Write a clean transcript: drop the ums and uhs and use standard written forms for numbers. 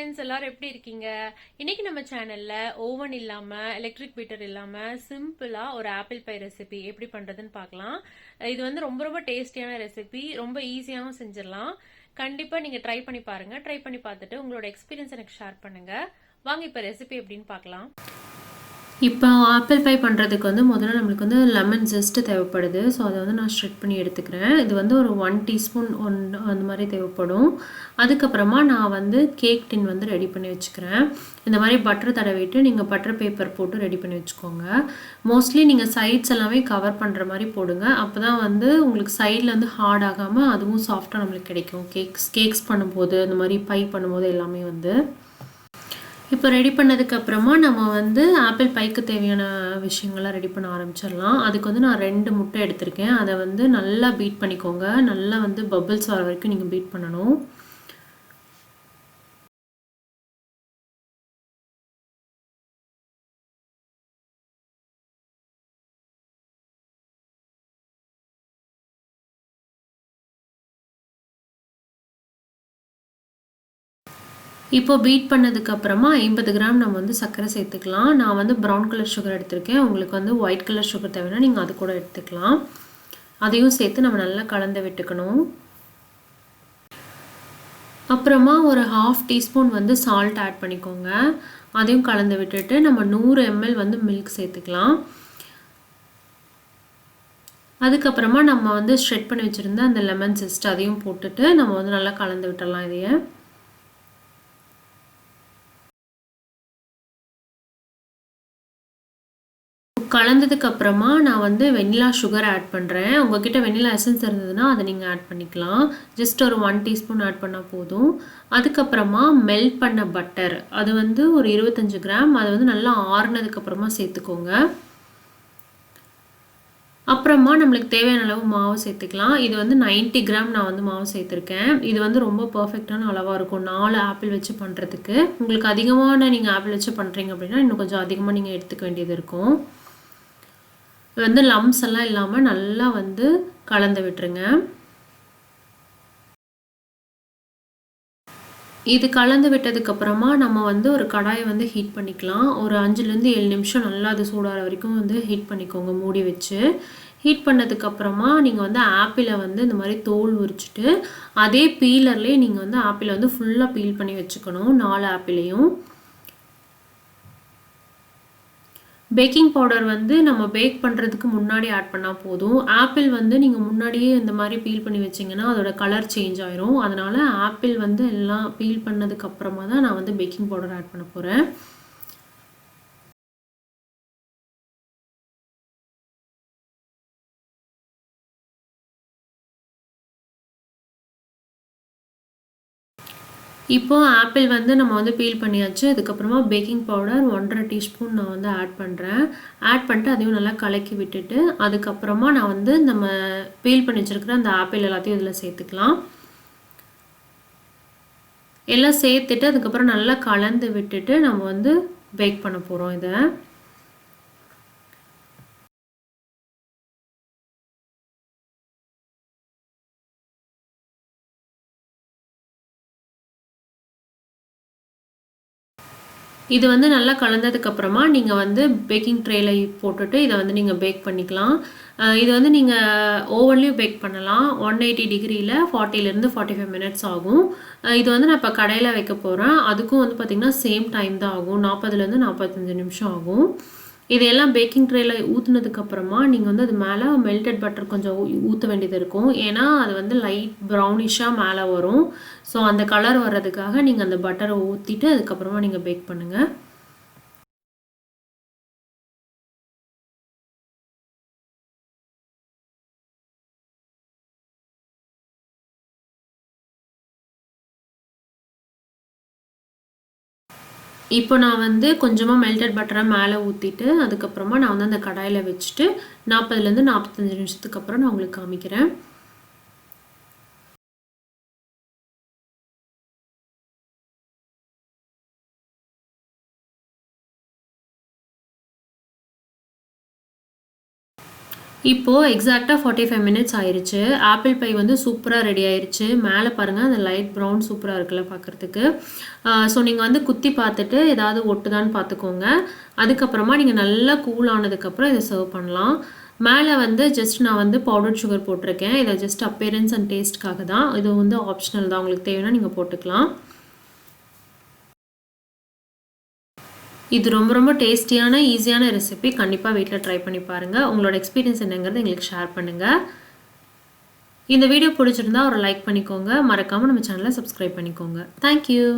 Friends எல்லாரும் எப்படி இருக்கீங்க? இன்னைக்கு நம்ம சேனல்ல ஓவன் இல்லாம எலக்ட்ரிக் பீட்டர் இல்லாம சிம்பிளா ஒரு ஆப்பிள் பை ரெசிபி எப்படி பண்றதுன்னு பார்க்கலாம். இது வந்து ரொம்ப ரொம்ப டேஸ்டியான ரெசிபி, ரொம்ப ஈஸியாகவும் செஞ்சிடலாம். கண்டிப்பா நீங்க ட்ரை பண்ணி பாருங்க. ட்ரை பண்ணி பார்த்துட்டு உங்களோட எக்ஸ்பீரியன்ஸ் எனக்கு ஷேர் பண்ணுங்க. வாங்க இப்ப ரெசிபி எப்படின்னு பார்க்கலாம். இப்போ ஆப்பிள் பை பண்ணுறதுக்கு வந்து முதல்ல நம்மளுக்கு வந்து லெமன் ஜெஸ்ட்டு தேவைப்படுது. ஸோ அதை வந்து நான் ஷ்ரெட் பண்ணி எடுத்துக்கிறேன். இது வந்து ஒரு 1 டீஸ்பூன் அந்த மாதிரி தேவைப்படும். அதுக்கப்புறமா நான் வந்து கேக் டின் வந்து ரெடி பண்ணி வச்சுக்கிறேன். இந்த மாதிரி பட்டர் தடவிட்டு நீங்கள் பட்டர் பேப்பர் போட்டு ரெடி பண்ணி வச்சுக்கோங்க. மோஸ்ட்லி நீங்கள் சைட்ஸ் எல்லாமே கவர் பண்ணுற மாதிரி போடுங்க. அப்போ தான் வந்து உங்களுக்கு சைடில் வந்து ஹார்ட் ஆகாமல் அதுவும் சாஃப்டாக நம்மளுக்கு கிடைக்கும். கேக்ஸ் பண்ணும்போது இந்த மாதிரி பை பண்ணும்போது எல்லாமே வந்து இப்போ ரெடி பண்ணதுக்கப்புறமா நம்ம வந்து ஆப்பிள் பைக்கு தேவையான விஷயங்கள்லாம் ரெடி பண்ண ஆரம்பிச்சிடலாம். அதுக்கு வந்து நான் 2 முட்டை எடுத்திருக்கேன். அதை வந்து நல்லா பீட் பண்ணிக்கோங்க. நல்லா வந்து பபிள்ஸ் வர வரைக்கும் நீங்கள் பீட் பண்ணணும். இப்போ பீட் பண்ணதுக்கப்புறமா 50 கிராம் நம்ம வந்து சர்க்கரை சேர்த்துக்கலாம். நான் வந்து ப்ரௌன் கலர் சுகர் எடுத்திருக்கேன். உங்களுக்கு வந்து ஒயிட் கலர் சுகர் தேவைன்னா நீங்கள் அது கூட எடுத்துக்கலாம். அதையும் சேர்த்து நம்ம நல்லா கலந்து விட்டுக்கணும். அப்புறமா ஒரு 1/2 டீஸ்பூன் வந்து சால்ட் ஆட் பண்ணிக்கோங்க. அதையும் கலந்து விட்டுட்டு நம்ம 100 ml வந்து மில்க் சேர்த்துக்கலாம். அதுக்கப்புறமா நம்ம வந்து ஷ்ரெட் பண்ணி வச்சுருந்த அந்த லெமன் ஜெஸ்ட் அதையும் போட்டுட்டு நம்ம வந்து நல்லா கலந்து விட்டுடலாம். இதையே கலந்ததுக்கு அப்புறமா நான் வந்து வெண்ணிலா சுகர் ஆட் பண்ணுறேன். உங்ககிட்ட வெண்ணிலா எசன்ஸ் இருந்ததுன்னா அதை நீங்கள் ஆட் பண்ணிக்கலாம். ஜஸ்ட் ஒரு 1 டீஸ்பூன் ஆட் பண்ணால் போதும். அதுக்கப்புறமா மெல்ட் பண்ண பட்டர் அது வந்து ஒரு 25 கிராம் அதை வந்து நல்லா ஆறுனதுக்கப்புறமா சேர்த்துக்கோங்க. அப்புறமா நம்மளுக்கு தேவையான அளவு மாவு சேர்த்துக்கலாம். இது வந்து 90 கிராம் நான் வந்து மாவு சேர்த்துருக்கேன். இது வந்து ரொம்ப பர்ஃபெக்டான அளவாக இருக்கும் 4 ஆப்பிள் வச்சு பண்ணுறதுக்கு. உங்களுக்கு அதிகமான நீங்கள் ஆப்பிள் வச்சு பண்ணுறீங்க அப்படின்னா இன்னும் கொஞ்சம் அதிகமாக நீங்கள் எடுத்துக்க வேண்டியது இருக்கும். வந்து லம்ஸ் எல்லாம் இல்லாமல் நல்லா வந்து கலந்து விட்டுருங்க. இது கலந்து விட்டதுக்கப்புறமா நம்ம வந்து ஒரு கடாயை வந்து ஹீட் பண்ணிக்கலாம். ஒரு 5லேருந்து 7 நிமிஷம் நல்லா அது சூடாகிற வரைக்கும் வந்து ஹீட் பண்ணிக்கோங்க மூடி வச்சு. ஹீட் பண்ணதுக்கப்புறமா நீங்கள் வந்து ஆப்பிளை வந்து இந்த மாதிரி தோல் உரிச்சிட்டு அதே பீலர்லேயே நீங்கள் வந்து ஆப்பிளை வந்து ஃபுல்லாக பீல் பண்ணி வச்சுக்கணும் 4 ஆப்பிளையும். பேக்கிங் பவுடர் வந்து நம்ம பேக் பண்ணுறதுக்கு முன்னாடி ஆட் பண்ணால் போதும். ஆப்பிள் வந்து நீங்கள் முன்னாடியே இந்த மாதிரி பீல் பண்ணி வச்சிங்கன்னா அதோட கலர் சேஞ்ச் ஆயிரும். அதனால் ஆப்பிள் வந்து எல்லாம் பீல் பண்ணதுக்கப்புறமா தான் நான் வந்து பேக்கிங் பவுடர் ஆட் பண்ண போகிறேன். இப்போ ஆப்பிள் வந்து நம்ம வந்து பீல் பண்ணியாச்சு. அதுக்கப்புறமா பேக்கிங் பவுடர் 1.5 டீஸ்பூன் நான் வந்து ஆட் பண்ணுறேன். ஆட் பண்ணிட்டு அதையும் நல்லா கலக்கி விட்டுட்டு அதுக்கப்புறமா நான் வந்து நம்ம பீல் பண்ணி வச்சுருக்கிற அந்த ஆப்பிள் எல்லாத்தையும் இதில் சேர்த்துக்கலாம். எல்லாம் சேர்த்துட்டு அதுக்கப்புறம் நல்லா கலந்து விட்டுட்டு நம்ம வந்து பேக் பண்ண போகிறோம் இதை. இது வந்து நல்லா கலந்ததுக்கப்புறமா நீங்கள் வந்து பேக்கிங் ட்ரேல போட்டுட்டு இதை வந்து நீங்கள் பேக் பண்ணிக்கலாம். இது வந்து நீங்கள் ஓவன்லேயும் பேக் பண்ணலாம். 180 டிகிரியில் 40லேருந்து 45 மினிட்ஸ் ஆகும். இது வந்து நான் இப்போ கடையில் வைக்க போகிறேன். அதுக்கும் வந்து பார்த்திங்கன்னா சேம் டைம் தான் ஆகும். 40லேருந்து 45 நிமிஷம் ஆகும். இதையெல்லாம் பேக்கிங் ட்ரேல ஊற்றுனதுக்கப்புறமா நீங்கள் வந்து அது மேலே மெல்டட் பட்டர் கொஞ்சம் ஊற்ற வேண்டியது இருக்கும். ஏன்னா அது வந்து லைட் ப்ரௌனிஷாக மேலே வரும். ஸோ அந்த கலர் வர்றதுக்காக நீங்கள் அந்த பட்டரை ஊற்றிட்டு அதுக்கப்புறமா நீங்கள் பேக் பண்ணுங்கள். இப்போ நான் வந்து கொஞ்சமாக மெல்டட் பட்டரை மேலே ஊற்றிட்டு அதுக்கப்புறமா நான் வந்து அந்த கடாயில் வச்சுட்டு 40லேருந்து 45 நிமிஷத்துக்கு அப்புறம் நான் உங்களுக்கு காமிக்கிறேன். இப்போது எக்ஸாக்டாக 45 மினிட்ஸ் ஆயிடுச்சு. ஆப்பிள் பை வந்து சூப்பராக ரெடி ஆயிடுச்சு. மேலே பாருங்கள் அந்த லைட் ப்ரௌன் சூப்பராக இருக்குல்ல பார்க்குறதுக்கு. ஸோ நீங்கள் வந்து குத்தி பார்த்துட்டு ஏதாவது ஒட்டுதான்னு பார்த்துக்கோங்க. அதுக்கப்புறமா நீங்கள் நல்லா கூல் ஆனதுக்கப்புறம் இதை சர்வ் பண்ணலாம். மேலே வந்து ஜஸ்ட் நான் வந்து பவுடர் சுகர் போட்டிருக்கேன். இதை ஜஸ்ட் அப்பேரன்ஸ் அண்ட் டேஸ்ட்காக தான். இது வந்து ஆப்ஷனல் தான், உங்களுக்கு தேவைன்னா நீங்கள் போட்டுக்கலாம். இது ரொம்ப ரொம்ப டேஸ்டியான ஈஸியான ரெசிபி. கண்டிப்பாக வீட்டில் ட்ரை பண்ணி பாருங்கள். உங்களோட எக்ஸ்பீரியன்ஸ் என்னங்கிறது எங்களுக்கு ஷேர் பண்ணுங்கள். இந்த வீடியோ பிடிச்சிருந்தா ஒரு லைக் பண்ணிக்கோங்க. மறக்காமல் நம்ம சேனலை சப்ஸ்கிரைப் பண்ணிக்கோங்க. தேங்க்யூ.